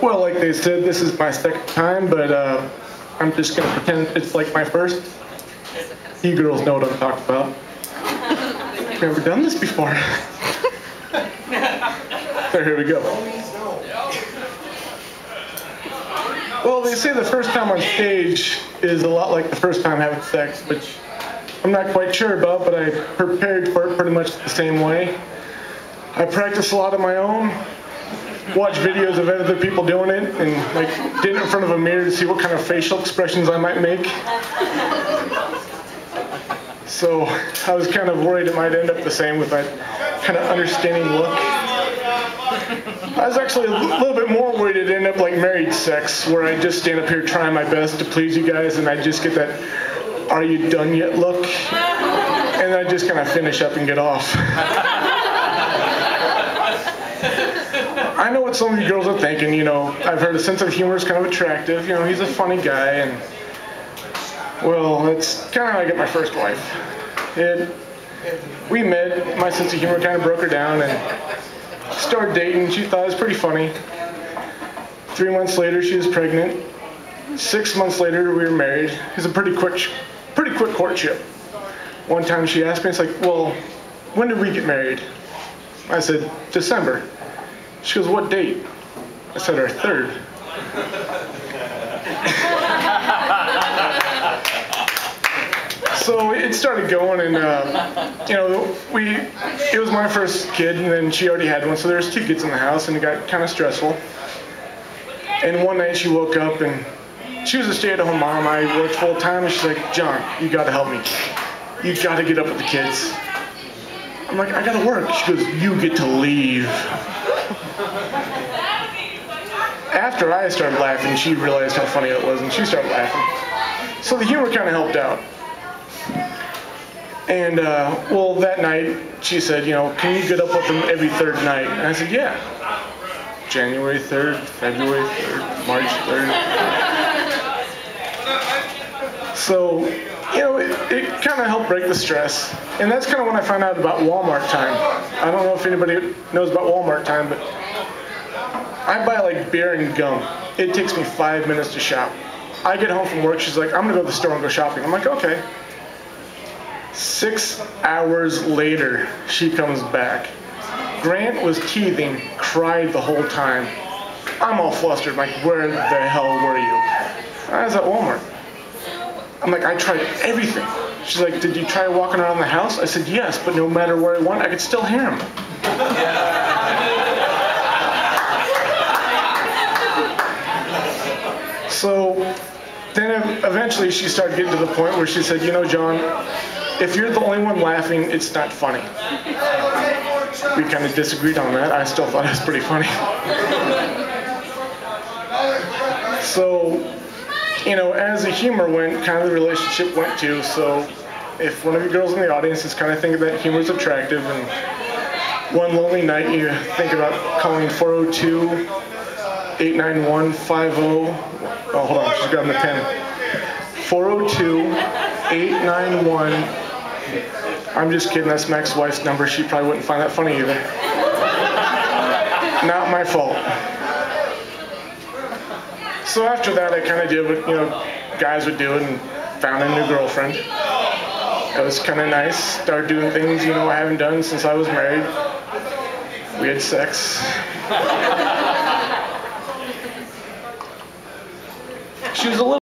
Well, like they said, this is my second time, but I'm just going to pretend it's like my first. You girls know what I'm talking about. I've never done this before. So here we go. Well, they say the first time on stage is a lot like the first time having sex, which I'm not quite sure about, but I prepared for it pretty much the same way. I practiced a lot on my own, watched videos of other people doing it, and like did it in front of a mirror to see what kind of facial expressions I might make. So I was kind of worried it might end up the same with that kind of understanding look. I was actually a little bit more worried it'd end up like married sex, where I just stand up here trying my best to please you guys, and I just get that "Are you done yet?" look, and I just kind of finish up and get off. I know what some of you girls are thinking, you know, I've heard a sense of humor is kind of attractive, you know, he's a funny guy, and well, that's kind of how I get my first wife. We met, my sense of humor kind of broke her down, and started dating. She thought it was pretty funny. 3 months later, she was pregnant. 6 months later, we were married. It was a pretty quick courtship. One time she asked me, it's like, well, when did we get married? I said, December. She goes, what date? I said, our third. So it started going, and you know, it was my first kid, and then she already had one, so there was 2 kids in the house, and it got kind of stressful. And one night she woke up, and she was a stay-at-home mom. I worked full-time, and she's like, John, you got to help me. You got to get up with the kids. I'm like, I got to work. She goes, you get to leave. After I started laughing, she realized how funny it was, and she started laughing. So the humor kind of helped out. And, well, that night, she said, you know, can you get up with them every third night? And I said, yeah. January 3rd, February 3rd, March 3rd. So, you know, it kind of helped break the stress. And that's kind of when I found out about Walmart time. I don't know if anybody knows about Walmart time, but I buy like beer and gum. It takes me 5 minutes to shop. I get home from work, she's like, I'm gonna go to the store and go shopping. I'm like, okay. 6 hours later, she comes back. Grant was teething, cried the whole time. I'm all flustered, like, where the hell were you? I was at Walmart. I'm like, I tried everything. She's like, did you try walking around the house? I said, yes, but no matter where I went, I could still hear him. So then eventually she started getting to the point where she said, you know, John, if you're the only one laughing, it's not funny. We kind of disagreed on that. I still thought it was pretty funny. So, you know, as the humor went, kind of the relationship went too. So if one of you girls in the audience is kind of thinking that humor is attractive, and one lonely night you think about calling 402-891-50. Oh, hold on, she's grabbing the pen. 402-891. I'm just kidding, that's Mac's wife's number. She probably wouldn't find that funny either. Not my fault. So after that, I kind of did what, you know, guys would do and found a new girlfriend. It was kind of nice. Started doing things, you know, I haven't done since I was married. We had sex. She was a little